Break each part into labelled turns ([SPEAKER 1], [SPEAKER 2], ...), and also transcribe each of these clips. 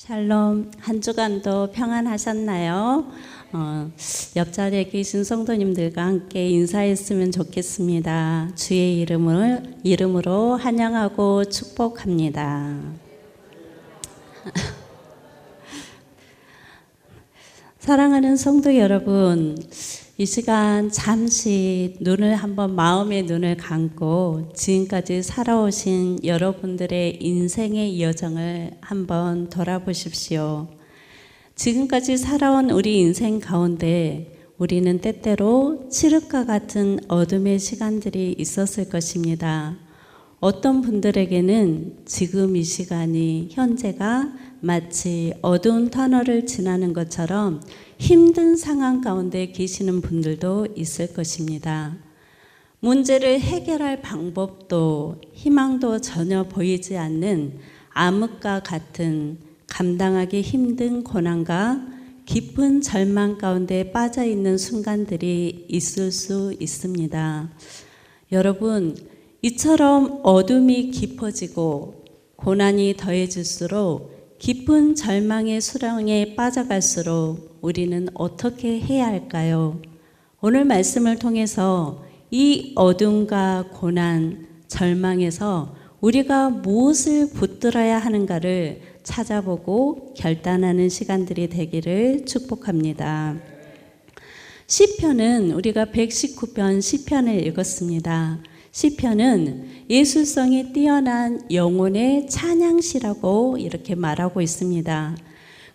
[SPEAKER 1] 샬롬, 한 주간도 평안하셨나요? 옆자리에 계신 성도님들과 함께 인사했으면 좋겠습니다. 주의 이름으로 환영하고 축복합니다. 사랑하는 성도 여러분, 이 시간 잠시 마음의 눈을 감고 지금까지 살아오신 여러분들의 인생의 여정을 한번 돌아보십시오. 지금까지 살아온 우리 인생 가운데 우리는 때때로 칠흑과 같은 어둠의 시간들이 있었을 것입니다. 어떤 분들에게는 지금 이 시간이, 현재가 마치 어두운 터널을 지나는 것처럼 힘든 상황 가운데 계시는 분들도 있을 것입니다. 문제를 해결할 방법도 희망도 전혀 보이지 않는 암흑과 같은 감당하기 힘든 고난과 깊은 절망 가운데 빠져 있는 순간들이 있을 수 있습니다. 여러분, 이처럼 어둠이 깊어지고 고난이 더해질수록 깊은 절망의 수렁에 빠져갈수록 우리는 어떻게 해야 할까요? 오늘 말씀을 통해서 이 어둠과 고난, 절망에서 우리가 무엇을 붙들어야 하는가를 찾아보고 결단하는 시간들이 되기를 축복합니다. 시편은 우리가 119편 시편을 읽었습니다. 시편은 예술성이 뛰어난 영혼의 찬양시라고 이렇게 말하고 있습니다.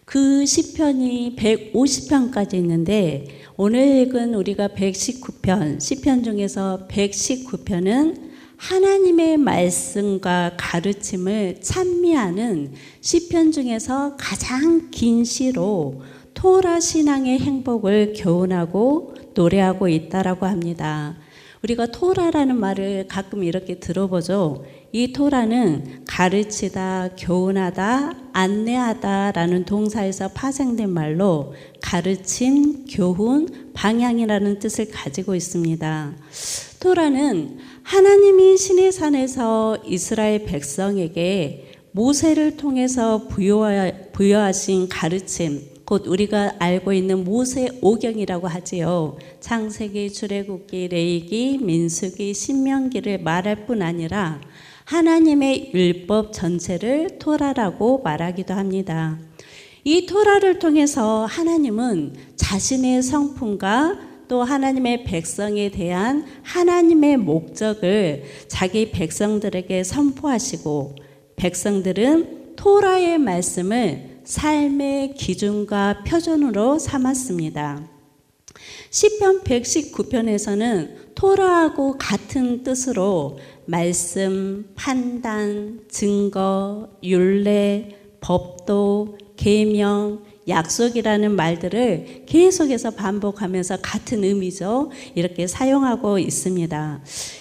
[SPEAKER 1] 그 시편이 150편까지 있는데 오늘 읽은 우리가 119편, 시편 중에서 119편은 하나님의 말씀과 가르침을 찬미하는 시편 중에서 가장 긴 시로 토라 신앙의 행복을 교훈하고 노래하고 있다라고 합니다. 우리가 토라라는 말을 가끔 이렇게 들어보죠. 이 토라는 가르치다, 교훈하다, 안내하다라는 동사에서 파생된 말로 가르침, 교훈, 방향이라는 뜻을 가지고 있습니다. 토라는 하나님이 시내산에서 이스라엘 백성에게 모세를 통해서 부여하신 가르침, 곧 우리가 알고 있는 모세 오경이라고 하지요. 창세기, 출애굽기, 레위기, 민수기, 신명기를 말할 뿐 아니라 하나님의 율법 전체를 토라라고 말하기도 합니다. 이 토라를 통해서 하나님은 자신의 성품과 또 하나님의 백성에 대한 하나님의 목적을 자기 백성들에게 선포하시고 백성들은 토라의 말씀을 삶의 기준과 표준으로 삼았습니다. 시편 119편에서는 토라하고 같은 뜻으로 말씀, 판단, 증거, 율례, 법도, 계명, 약속이라는 말들을 계속해서 반복하면서 같은 의미죠. 이렇게 사용하고 있습니다.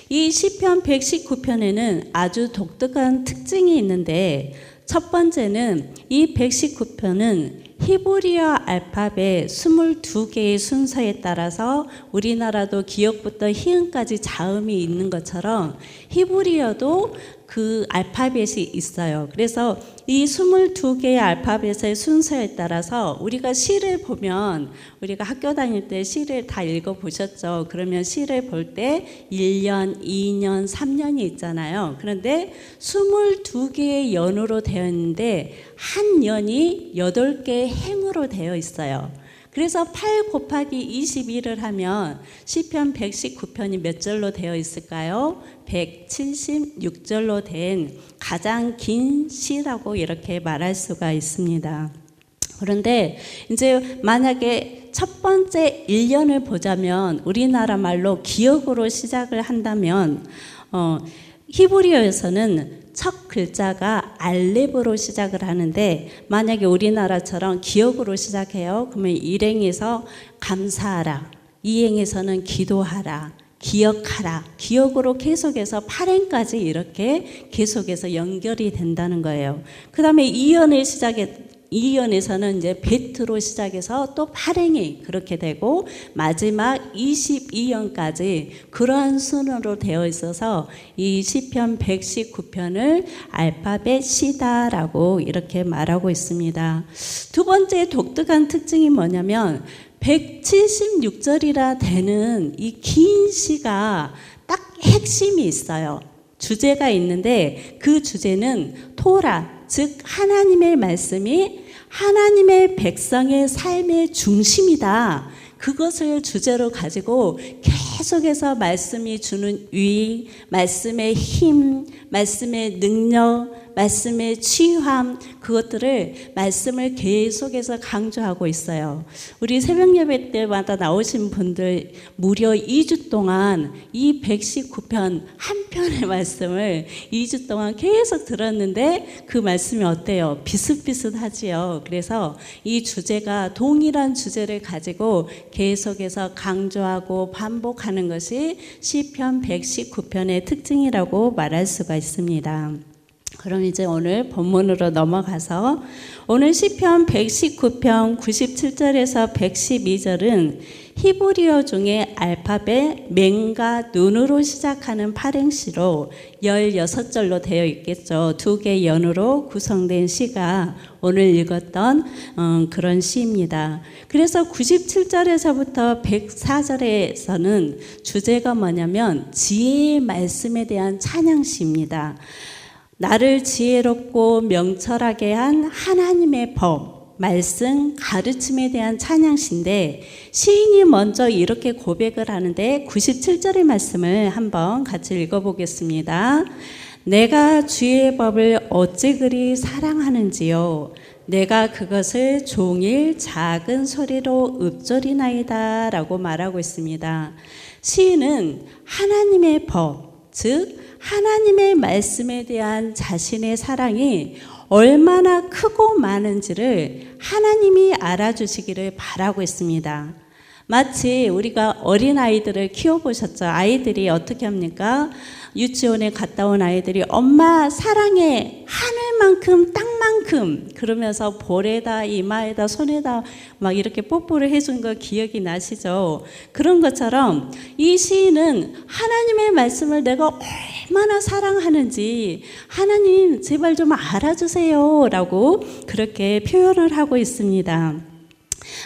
[SPEAKER 1] 이 시편 119편에는 아주 독특한 특징이 있는데 첫 번째는 이 119편은 히브리어 알파벳 22개의 순서에 따라서 우리나라도 기역부터 희응까지 자음이 있는 것처럼 히브리어도 그 알파벳이 있어요. 그래서 이 22개의 알파벳의 순서에 따라서 우리가 시를 보면 우리가 학교 다닐 때 시를 다 읽어보셨죠? 그러면 시를 볼 때 1년, 2년, 3년이 있잖아요. 그런데 22개의 연으로 되어 있는데 한 년이 8개의 행으로 되어 있어요. 그래서 8 곱하기 21을 하면 시편 119편이 몇 절로 되어 있을까요? 176절로 된 가장 긴 시라고 이렇게 말할 수가 있습니다. 그런데 이제 만약에 첫 번째 1년을 보자면 우리나라 말로 기역으로 시작을 한다면 히브리어에서는 첫 글자가 알렙으로 시작을 하는데 만약에 우리나라처럼 기역으로 시작해요. 그러면 일행에서 감사하라, 이행에서는 기도하라, 기억하라, 기억으로 계속해서 8행까지 이렇게 계속해서 연결이 된다는 거예요. 그 다음에 2연을 2연에서는 이제 베트로 시작해서 또 발행이 그렇게 되고 마지막 22연까지 그러한 순으로 되어 있어서 이 시편 119편을 알파벳 C다라고 이렇게 말하고 있습니다. 두 번째 독특한 특징이 뭐냐면 176절이라 되는 이 긴 시가 딱 핵심이 있어요. 주제가 있는데 그 주제는 토라, 즉 하나님의 말씀이 하나님의 백성의 삶의 중심이다. 그것을 주제로 가지고 계속해서 말씀이 주는 유익, 말씀의 힘, 말씀의 능력, 말씀의 취함, 그것들을 말씀을 계속해서 강조하고 있어요. 우리 새벽 예배 때마다 나오신 분들 무려 2주 동안 이 119편 한 편의 말씀을 2주 동안 계속 들었는데 그 말씀이 어때요? 비슷비슷하지요. 그래서 이 주제가 동일한 주제를 가지고 계속해서 강조하고 반복하는 것이 시편 119편의 특징이라고 말할 수가 있습니다. 그럼 이제 오늘 본문으로 넘어가서 오늘 시편 119편 97절에서 112절은 히브리어 중에 알파벳 맹과 눈으로 시작하는 팔행시로 16절로 되어 있겠죠. 두 개의 연으로 구성된 시가 오늘 읽었던 그런 시입니다. 그래서 97절에서부터 104절에서는 주제가 뭐냐면 지혜의 말씀에 대한 찬양시입니다. 나를 지혜롭고 명철하게 한 하나님의 법, 말씀, 가르침에 대한 찬양시인데 시인이 먼저 이렇게 고백을 하는데 97절의 말씀을 한번 같이 읽어보겠습니다. 내가 주의 법을 어찌 그리 사랑하는지요. 내가 그것을 종일 작은 소리로 읊조리나이다 라고 말하고 있습니다. 시인은 하나님의 법, 즉 하나님의 말씀에 대한 자신의 사랑이 얼마나 크고 많은지를 하나님이 알아주시기를 바라고 있습니다. 마치 우리가 어린아이들을 키워보셨죠? 아이들이 어떻게 합니까? 유치원에 갔다 온 아이들이 엄마 사랑해 하늘만큼 땅만큼 그러면서 볼에다 이마에다 손에다 막 이렇게 뽀뽀를 해준 거 기억이 나시죠? 그런 것처럼 이 시인은 하나님의 말씀을 내가 얼마나 사랑하는지 하나님 제발 좀 알아주세요 라고 그렇게 표현을 하고 있습니다.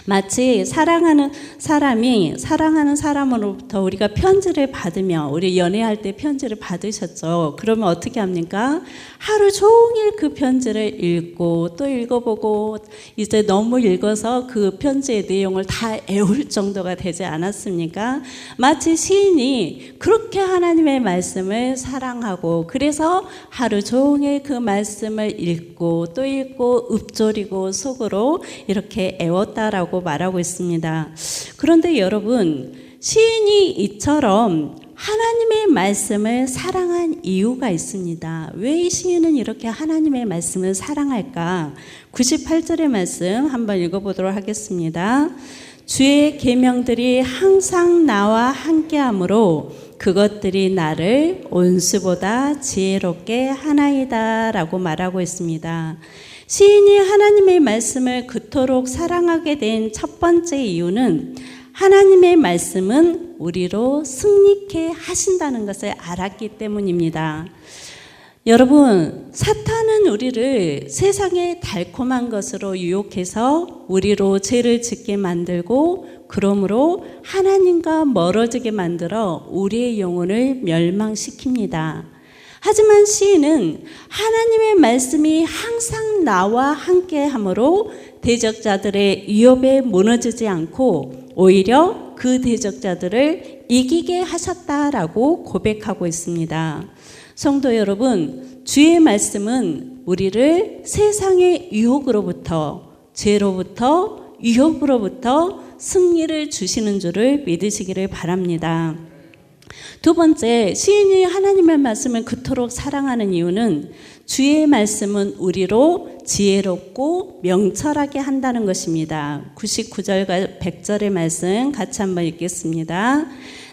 [SPEAKER 1] 마치 사랑하는 사람이 사랑하는 사람으로부터 우리가 편지를 받으며 우리 연애할 때 편지를 받으셨죠. 그러면 어떻게 합니까? 하루 종일 그 편지를 읽고 또 읽어보고 이제 너무 읽어서 그 편지의 내용을 다 애울 정도가 되지 않았습니까? 마치 시인이 그렇게 하나님의 말씀을 사랑하고 그래서 하루 종일 그 말씀을 읽고 또 읽고 읊조리고 속으로 이렇게 애웠다라고 말하고 있습니다. 그런데 여러분, 시인이 이처럼 하나님의 말씀을 사랑한 이유가 있습니다. 왜 이 시인은 이렇게 하나님의 말씀을 사랑할까? 98절의 말씀 한번 읽어보도록 하겠습니다. 주의 계명들이 항상 나와 함께하므로 그것들이 나를 온수보다 지혜롭게 하나이다 라고 말하고 있습니다. 시인이 하나님의 말씀을 그토록 사랑하게 된 첫 번째 이유는 하나님의 말씀은 우리로 승리케 하신다는 것을 알았기 때문입니다. 여러분, 사탄은 우리를 세상의 달콤한 것으로 유혹해서 우리로 죄를 짓게 만들고 그러므로 하나님과 멀어지게 만들어 우리의 영혼을 멸망시킵니다. 하지만 시인은 하나님의 말씀이 항상 나와 함께 하므로 대적자들의 위협에 무너지지 않고 오히려 그 대적자들을 이기게 하셨다라고 고백하고 있습니다. 성도 여러분, 주의 말씀은 우리를 세상의 유혹으로부터, 죄로부터, 위협으로부터 승리를 주시는 줄을 믿으시기를 바랍니다. 두 번째, 시인이 하나님의 말씀을 그토록 사랑하는 이유는 주의 말씀은 우리로 지혜롭고 명철하게 한다는 것입니다. 99절과 100절의 말씀 같이 한번 읽겠습니다.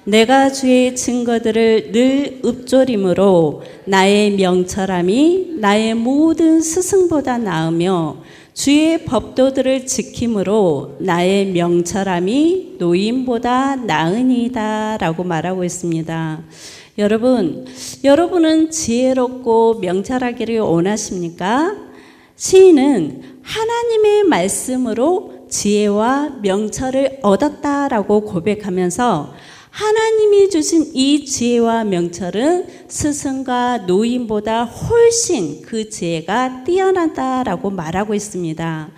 [SPEAKER 1] 내가 주의 증거들을 늘 읊조림으로 나의 명철함이 나의 모든 스승보다 나으며 주의 법도들을 지킴으로 나의 명철함이 노인보다 나으니이다 라고 말하고 있습니다. 여러분은 지혜롭고 명철하기를 원하십니까? 시인은 하나님의 말씀으로 지혜와 명철을 얻었다라고 고백하면서 하나님이 주신 이 지혜와 명철은 스승과 노인보다 훨씬 그 지혜가 뛰어나다라고 말하고 있습니다.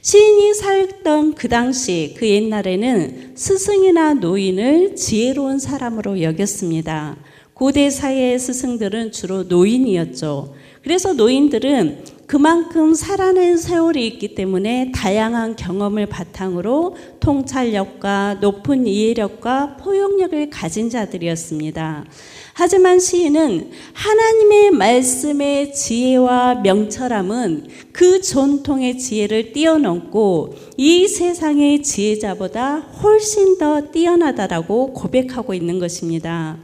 [SPEAKER 1] 시인이 살던 그 당시 그 옛날에는 스승이나 노인을 지혜로운 사람으로 여겼습니다. 고대 사회의 스승들은 주로 노인이었죠. 그래서 노인들은 그만큼 살아낸 세월이 있기 때문에 다양한 경험을 바탕으로 통찰력과 높은 이해력과 포용력을 가진 자들이었습니다. 하지만 시인은 하나님의 말씀의 지혜와 명철함은 그 전통의 지혜를 뛰어넘고 이 세상의 지혜자보다 훨씬 더 뛰어나다라고 고백하고 있는 것입니다.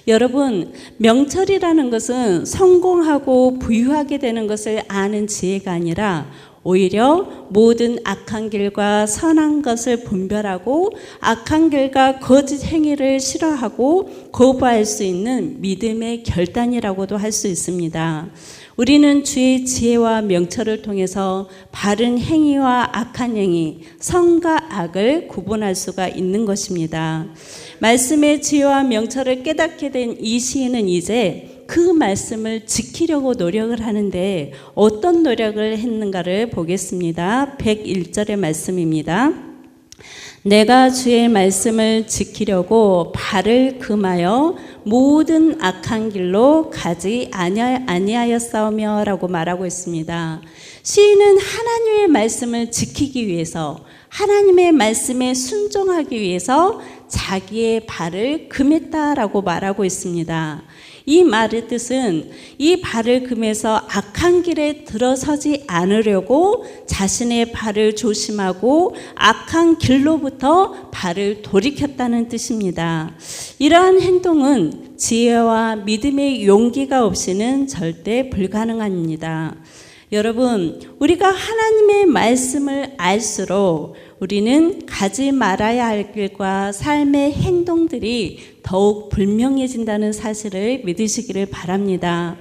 [SPEAKER 1] 여러분, 명철이라는 것은 성공하고 부유하게 되는 것을 아는 지혜가 아니라 오히려 모든 악한 길과 선한 것을 분별하고 악한 길과 거짓 행위를 싫어하고 거부할 수 있는 믿음의 결단이라고도 할 수 있습니다. 우리는 주의 지혜와 명철을 통해서 바른 행위와 악한 행위, 선과 악을 구분할 수가 있는 것입니다. 말씀의 지혜와 명철을 깨닫게 된 이 시인은 이제 그 말씀을 지키려고 노력을 하는데 어떤 노력을 했는가를 보겠습니다. 101절의 말씀입니다. 내가 주의 말씀을 지키려고 발을 금하여 모든 악한 길로 가지 아니하였사오며 라고 말하고 있습니다. 시인은 하나님의 말씀을 지키기 위해서, 하나님의 말씀에 순종하기 위해서 자기의 발을 금했다라고 말하고 있습니다. 이 말의 뜻은 이 발을 금해서 악한 길에 들어서지 않으려고 자신의 발을 조심하고 악한 길로부터 발을 돌이켰다는 뜻입니다. 이러한 행동은 지혜와 믿음의 용기가 없이는 절대 불가능합니다. 여러분, 우리가 하나님의 말씀을 알수록 우리는 가지 말아야 할 길과 삶의 행동들이 더욱 분명해진다는 사실을 믿으시기를 바랍니다.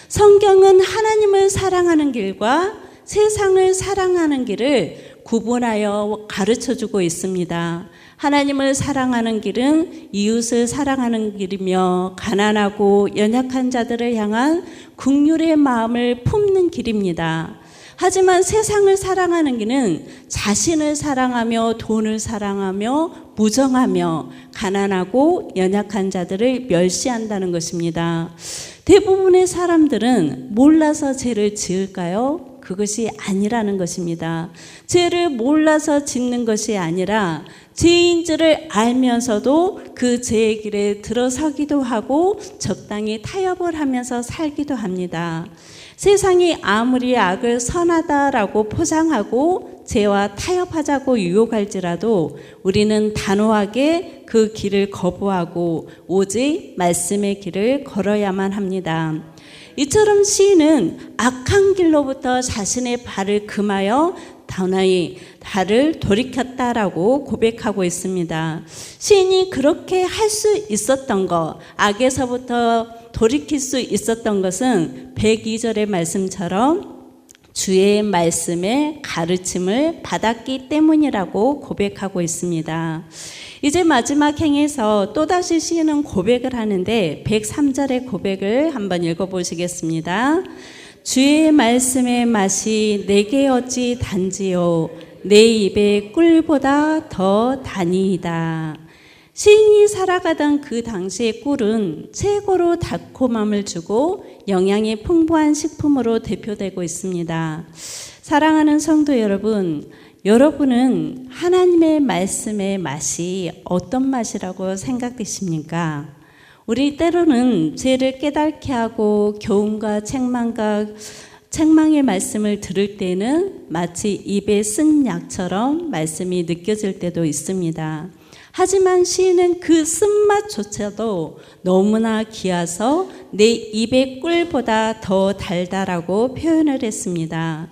[SPEAKER 1] 성경은 하나님을 사랑하는 길과 세상을 사랑하는 길을 구분하여 가르쳐주고 있습니다. 하나님을 사랑하는 길은 이웃을 사랑하는 길이며 가난하고 연약한 자들을 향한 긍휼의 마음을 품는 길입니다. 하지만 세상을 사랑하는 길은 자신을 사랑하며 돈을 사랑하며 무정하며 가난하고 연약한 자들을 멸시한다는 것입니다. 대부분의 사람들은 몰라서 죄를 지을까요? 그것이 아니라는 것입니다. 죄를 몰라서 짓는 것이 아니라 죄인 줄을 알면서도 그 죄의 길에 들어서기도 하고 적당히 타협을 하면서 살기도 합니다. 세상이 아무리 악을 선하다라고 포장하고 죄와 타협하자고 유혹할지라도 우리는 단호하게 그 길을 거부하고 오직 말씀의 길을 걸어야만 합니다. 이처럼 시인은 악한 길로부터 자신의 발을 금하여 단호히 발을 돌이켰다라고 고백하고 있습니다. 시인이 그렇게 할 수 있었던 것, 악에서부터 돌이킬 수 있었던 것은 102절의 말씀처럼 주의 말씀의 가르침을 받았기 때문이라고 고백하고 있습니다. 이제 마지막 행에서 또다시 시인은 고백을 하는데 103절의 고백을 한번 읽어보시겠습니다. 주의 말씀의 맛이 내게 어찌 단지요 내 입의 꿀보다 더 다니이다. 시인이 살아가던 그 당시의 꿀은 최고로 달콤함을 주고 영양이 풍부한 식품으로 대표되고 있습니다. 사랑하는 성도 여러분, 여러분은 하나님의 말씀의 맛이 어떤 맛이라고 생각되십니까? 우리 때로는 죄를 깨닫게 하고 교훈과 책망의 말씀을 들을 때는 마치 입에 쓴 약처럼 말씀이 느껴질 때도 있습니다. 하지만 시인은 그 쓴맛조차도 너무나 귀해서 내 입의 꿀보다 더 달달하고 표현을 했습니다.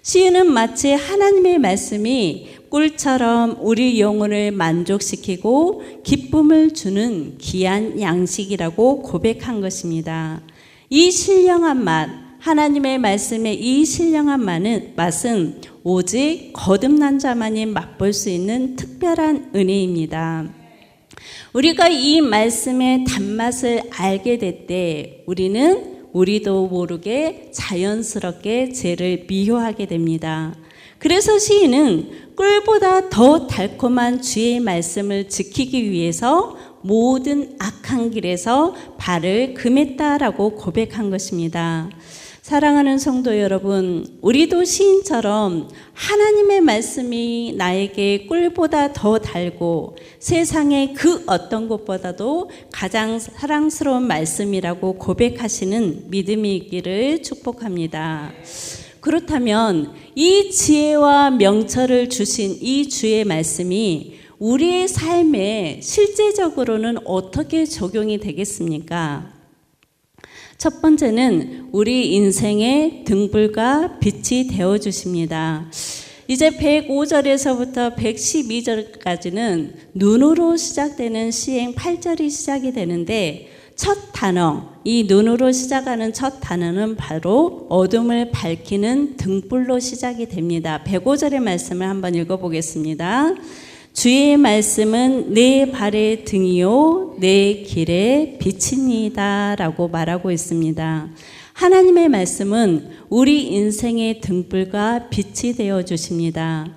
[SPEAKER 1] 시인은 마치 하나님의 말씀이 꿀처럼 우리 영혼을 만족시키고 기쁨을 주는 귀한 양식이라고 고백한 것입니다. 이 신령한 맛, 하나님의 말씀의 이 신령한 맛은 오직 거듭난 자만이 맛볼 수 있는 특별한 은혜입니다. 우리가 이 말씀의 단맛을 알게 될 때 우리도 모르게 자연스럽게 죄를 미워하게 됩니다. 그래서 시인은 꿀보다 더 달콤한 주의 말씀을 지키기 위해서 모든 악한 길에서 발을 금했다라고 고백한 것입니다. 사랑하는 성도 여러분, 우리도 시인처럼 하나님의 말씀이 나에게 꿀보다 더 달고 세상의 그 어떤 것보다도 가장 사랑스러운 말씀이라고 고백하시는 믿음이 있기를 축복합니다. 그렇다면 이 지혜와 명철을 주신 이 주의 말씀이 우리의 삶에 실제적으로는 어떻게 적용이 되겠습니까? 첫 번째는 우리 인생의 등불과 빛이 되어 주십니다. 이제 105절에서부터 112절까지는 눈으로 시작되는 시행 8절이 시작이 되는데 첫 단어, 이 눈으로 시작하는 첫 단어는 바로 어둠을 밝히는 등불로 시작이 됩니다. 105절의 말씀을 한번 읽어보겠습니다. 주의 말씀은 내 발의 등이요 내 길의 빛입니다 라고 말하고 있습니다. 하나님의 말씀은 우리 인생의 등불과 빛이 되어 주십니다.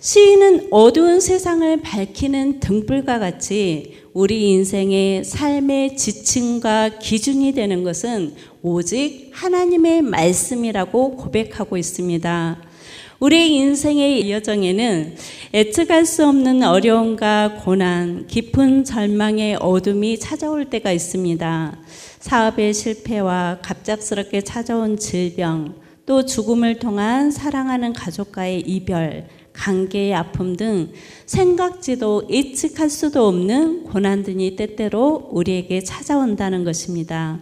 [SPEAKER 1] 시인은 어두운 세상을 밝히는 등불과 같이 우리 인생의 삶의 지침과 기준이 되는 것은 오직 하나님의 말씀이라고 고백하고 있습니다. 우리 인생의 여정에는 예측할 수 없는 어려움과 고난, 깊은 절망의 어둠이 찾아올 때가 있습니다. 사업의 실패와 갑작스럽게 찾아온 질병, 또 죽음을 통한 사랑하는 가족과의 이별, 관계의 아픔 등 생각지도 예측할 수도 없는 고난들이 때때로 우리에게 찾아온다는 것입니다.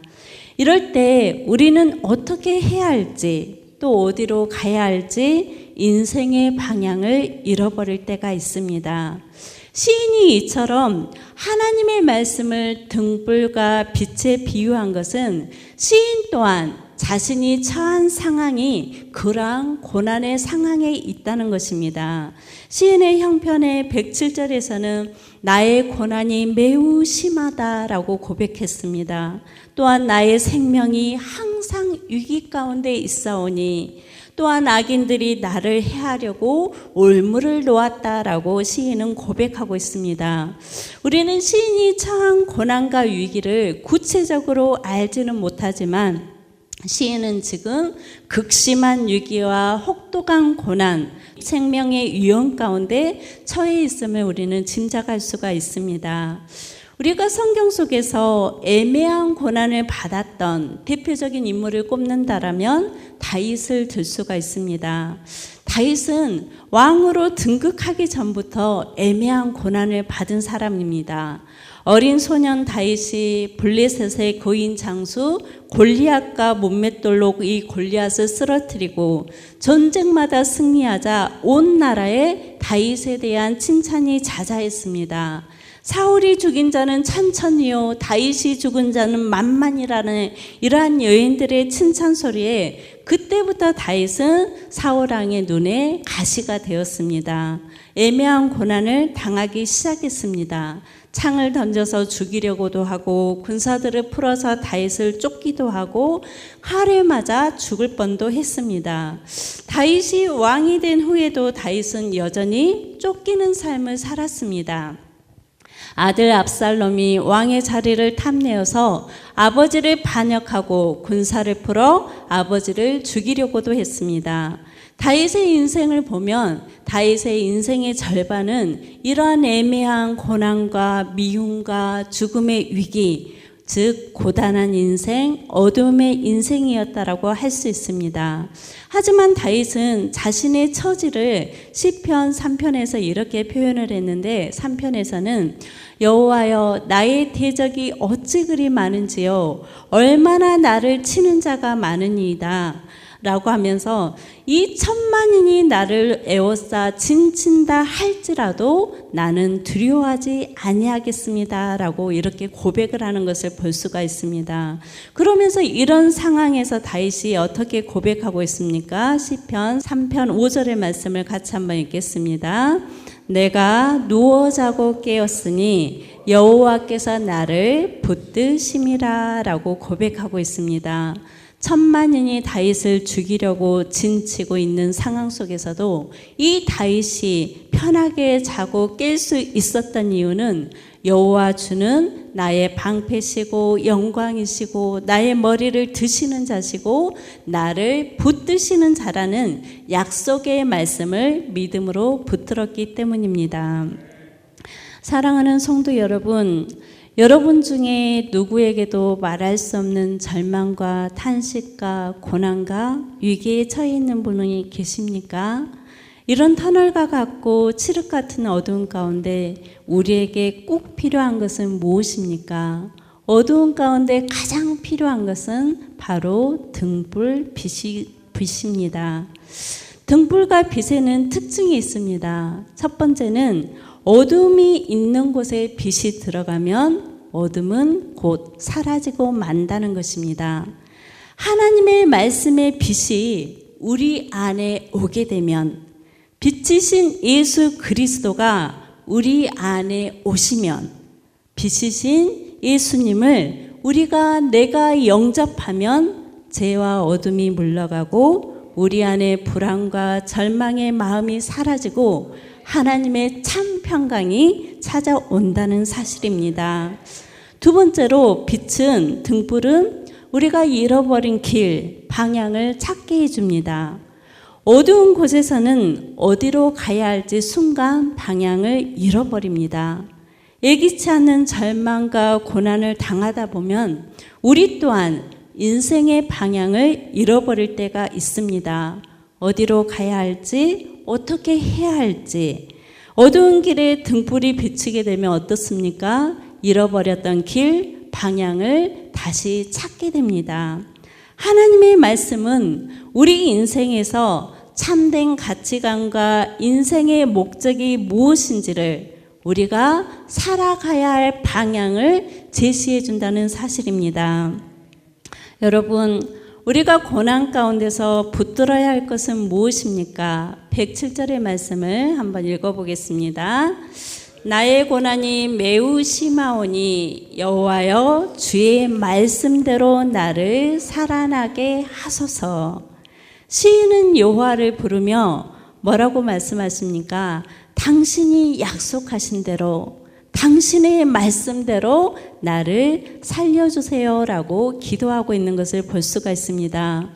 [SPEAKER 1] 이럴 때 우리는 어떻게 해야 할지, 또 어디로 가야 할지 인생의 방향을 잃어버릴 때가 있습니다. 시인이 이처럼 하나님의 말씀을 등불과 빛에 비유한 것은 시인 또한 자신이 처한 상황이 그러한 고난의 상황에 있다는 것입니다. 시인의 형편의 107절에서는 나의 고난이 매우 심하다라고 고백했습니다. 또한 나의 생명이 항상 위기 가운데 있사오니 또한 악인들이 나를 해하려고 올무를 놓았다라고 시인은 고백하고 있습니다. 우리는 시인이 처한 고난과 위기를 구체적으로 알지는 못하지만 시인은 지금 극심한 위기와 혹독한 고난, 생명의 위험 가운데 처해 있음을 우리는 짐작할 수가 있습니다. 우리가 성경 속에서 애매한 고난을 받았던 대표적인 인물을 꼽는다라면 다윗을 들 수가 있습니다. 다윗은 왕으로 등극하기 전부터 애매한 고난을 받은 사람입니다. 어린 소년 다윗이 블레셋의 거인 장수 골리앗과 문맷돌로 이 골리앗을 쓰러뜨리고 전쟁마다 승리하자 온 나라에 다윗에 대한 칭찬이 자자했습니다. 사울이 죽인 자는 천천히요 다윗이 죽은 자는 만만이라는 이러한 여인들의 칭찬 소리에 그때부터 다윗은 사울왕의 눈에 가시가 되었습니다. 애매한 고난을 당하기 시작했습니다. 창을 던져서 죽이려고도 하고 군사들을 풀어서 다윗을 쫓기도 하고 칼에 맞아 죽을 뻔도 했습니다. 다윗이 왕이 된 후에도 다윗은 여전히 쫓기는 삶을 살았습니다. 아들 압살롬이 왕의 자리를 탐내어서 아버지를 반역하고 군사를 풀어 아버지를 죽이려고도 했습니다. 다윗의 인생을 보면 다윗의 인생의 절반은 이러한 애매한 고난과 미움과 죽음의 위기, 즉 고단한 인생, 어둠의 인생이었다라고 할 수 있습니다. 하지만 다윗은 자신의 처지를 시편 3편에서 이렇게 표현을 했는데 3편에서는 여호와여 나의 대적이 어찌 그리 많은지요 얼마나 나를 치는 자가 많으니이다. 라고 하면서 이 천만인이 나를 에워싸 진친다 할지라도 나는 두려워하지 아니하겠습니다 라고 이렇게 고백을 하는 것을 볼 수가 있습니다. 그러면서 이런 상황에서 다윗이 어떻게 고백하고 있습니까? 시편 3편 5절의 말씀을 같이 한번 읽겠습니다. 내가 누워 자고 깨었으니 여호와께서 나를 붙드심이라 라고 고백하고 있습니다. 천만인이 다윗을 죽이려고 진치고 있는 상황 속에서도 이 다윗이 편하게 자고 깰 수 있었던 이유는 여호와 주는 나의 방패시고 영광이시고 나의 머리를 드시는 자시고 나를 붙드시는 자라는 약속의 말씀을 믿음으로 붙들었기 때문입니다. 사랑하는 성도 여러분, 여러분 중에 누구에게도 말할 수 없는 절망과 탄식과 고난과 위기에 처해 있는 분이 계십니까? 이런 터널과 같고 칠흑 같은 어두운 가운데 우리에게 꼭 필요한 것은 무엇입니까? 어두운 가운데 가장 필요한 것은 바로 등불 빛입니다. 등불과 빛에는 특징이 있습니다. 첫 번째는 어둠이 있는 곳에 빛이 들어가면 어둠은 곧 사라지고 만다는 것입니다. 하나님의 말씀의 빛이 우리 안에 오게 되면 빛이신 예수 그리스도가 우리 안에 오시면 빛이신 예수님을 내가 영접하면 죄와 어둠이 물러가고 우리 안에 불안과 절망의 마음이 사라지고 하나님의 참 평강이 찾아온다는 사실입니다. 두 번째로 등불은 우리가 잃어버린 길, 방향을 찾게 해줍니다. 어두운 곳에서는 어디로 가야 할지 순간 방향을 잃어버립니다. 예기치 않은 절망과 고난을 당하다 보면 우리 또한 인생의 방향을 잃어버릴 때가 있습니다. 어디로 가야 할지, 어떻게 해야 할지. 어두운 길에 등불이 비치게 되면 어떻습니까? 잃어버렸던 길, 방향을 다시 찾게 됩니다. 하나님의 말씀은 우리 인생에서 참된 가치관과 인생의 목적이 무엇인지를 우리가 살아가야 할 방향을 제시해 준다는 사실입니다. 여러분, 우리가 고난 가운데서 붙들어야 할 것은 무엇입니까? 107절의 말씀을 한번 읽어보겠습니다. 나의 고난이 매우 심하오니 여호와여 주의 말씀대로 나를 살아나게 하소서. 시인은 여호와를 부르며 뭐라고 말씀하십니까? 당신이 약속하신 대로 당신의 말씀대로 나를 살려주세요 라고 기도하고 있는 것을 볼 수가 있습니다.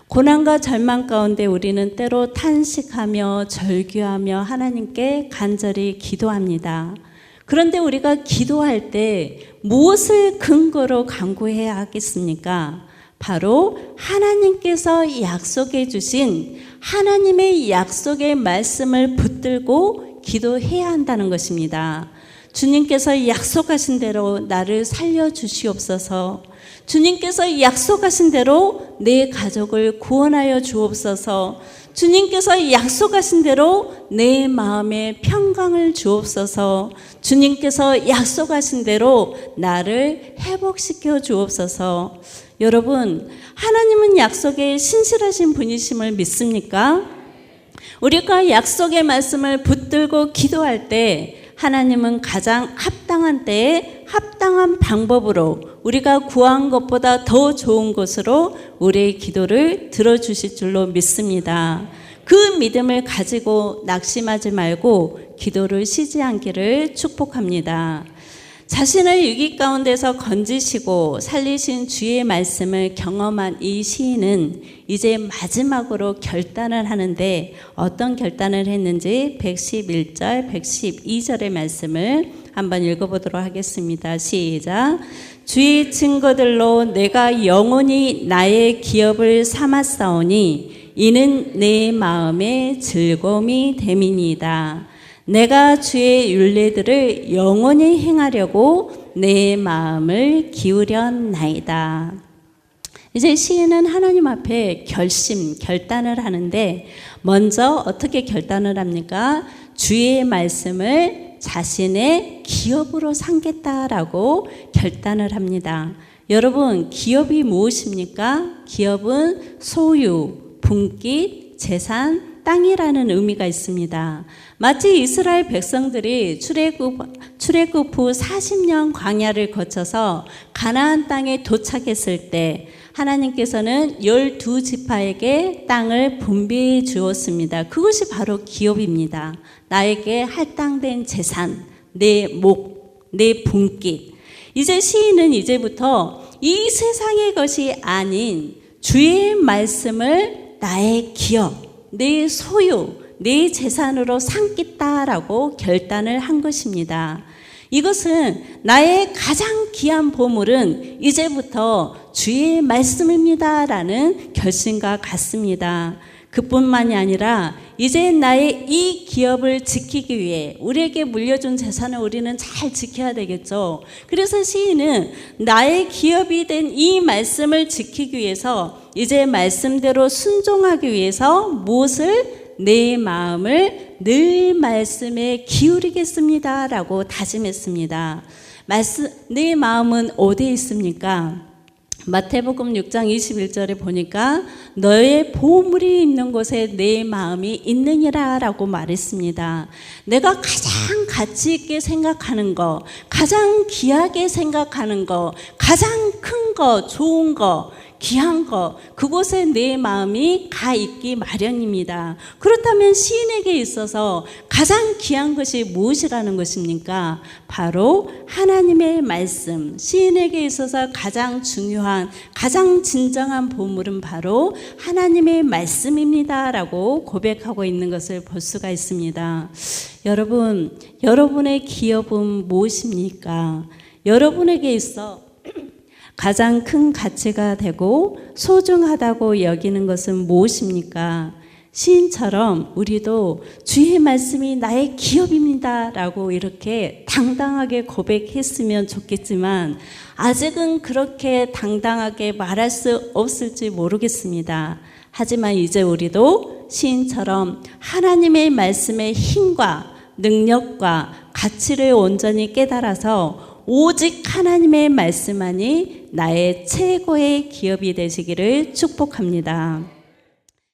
[SPEAKER 1] 고난과 절망 가운데 우리는 때로 탄식하며 절규하며 하나님께 간절히 기도합니다. 그런데 우리가 기도할 때 무엇을 근거로 간구해야 하겠습니까? 바로 하나님께서 약속해 주신 하나님의 약속의 말씀을 붙들고 기도해야 한다는 것입니다. 주님께서 약속하신 대로 나를 살려주시옵소서. 주님께서 약속하신 대로 내 가족을 구원하여 주옵소서. 주님께서 약속하신 대로 내 마음에 평강을 주옵소서. 주님께서 약속하신 대로 나를 회복시켜 주옵소서. 여러분, 하나님은 약속에 신실하신 분이심을 믿습니까? 우리가 약속의 말씀을 붙들고 기도할 때 하나님은 가장 합당한 때에 합당한 방법으로 우리가 구한 것보다 더 좋은 것으로 우리의 기도를 들어주실 줄로 믿습니다. 그 믿음을 가지고 낙심하지 말고 기도를 쉬지 않기를 축복합니다. 자신을 위기 가운데서 건지시고 살리신 주의 말씀을 경험한 이 시인은 이제 마지막으로 결단을 하는데 어떤 결단을 했는지 111절, 112절의 말씀을 한번 읽어보도록 하겠습니다. 시작. 주의 증거들로 내가 영원히 나의 기업을 삼았사오니 이는 내 마음의 즐거움이 됨이니이다. 내가 주의 율례들을 영원히 행하려고 내 마음을 기울였나이다. 이제 시인은 하나님 앞에 결단을 하는데 먼저 어떻게 결단을 합니까? 주의 말씀을 자신의 기업으로 삼겠다라고 결단을 합니다. 여러분, 기업이 무엇입니까? 기업은 소유, 분깃, 재산, 땅이라는 의미가 있습니다. 마치 이스라엘 백성들이 출애굽 후 40년 광야를 거쳐서 가나안 땅에 도착했을 때 하나님께서는 12지파에게 땅을 분배해 주었습니다. 그것이 바로 기업입니다. 나에게 할당된 재산, 내 목, 내 분깃. 이제 시인은 이제부터 이 세상의 것이 아닌 주의 말씀을 나의 기업, 내 소유, 내 재산으로 삼겠다라고 결단을 한 것입니다. 이것은 나의 가장 귀한 보물은 이제부터 주의 말씀입니다라는 결심과 같습니다. 그뿐만이 아니라 이제 나의 이 기업을 지키기 위해 우리에게 물려준 재산을 우리는 잘 지켜야 되겠죠. 그래서 시인은 나의 기업이 된 이 말씀을 지키기 위해서 이제 말씀대로 순종하기 위해서 무엇을? 내 마음을 늘 말씀에 기울이겠습니다 라고 다짐했습니다. 내 마음은 어디에 있습니까? 마태복음 6장 21절에 보니까 너의 보물이 있는 곳에 내 마음이 있느니라 라고 말했습니다. 내가 가장 가치 있게 생각하는 거, 가장 귀하게 생각하는 거, 가장 큰 거, 좋은 거, 귀한 거, 그곳에 내 마음이 가 있기 마련입니다. 그렇다면 시인에게 있어서 가장 귀한 것이 무엇이라는 것입니까? 바로 하나님의 말씀. 시인에게 있어서 가장 중요한, 가장 진정한 보물은 바로 하나님의 말씀입니다 라고 고백하고 있는 것을 볼 수가 있습니다. 여러분, 여러분의 기업은 무엇입니까? 여러분에게 있어 가장 큰 가치가 되고 소중하다고 여기는 것은 무엇입니까? 시인처럼 우리도 주의 말씀이 나의 기업입니다 라고 이렇게 당당하게 고백했으면 좋겠지만 아직은 그렇게 당당하게 말할 수 없을지 모르겠습니다. 하지만 이제 우리도 시인처럼 하나님의 말씀의 힘과 능력과 가치를 온전히 깨달아서 오직 하나님의 말씀만이 나의 최고의 기업이 되시기를 축복합니다.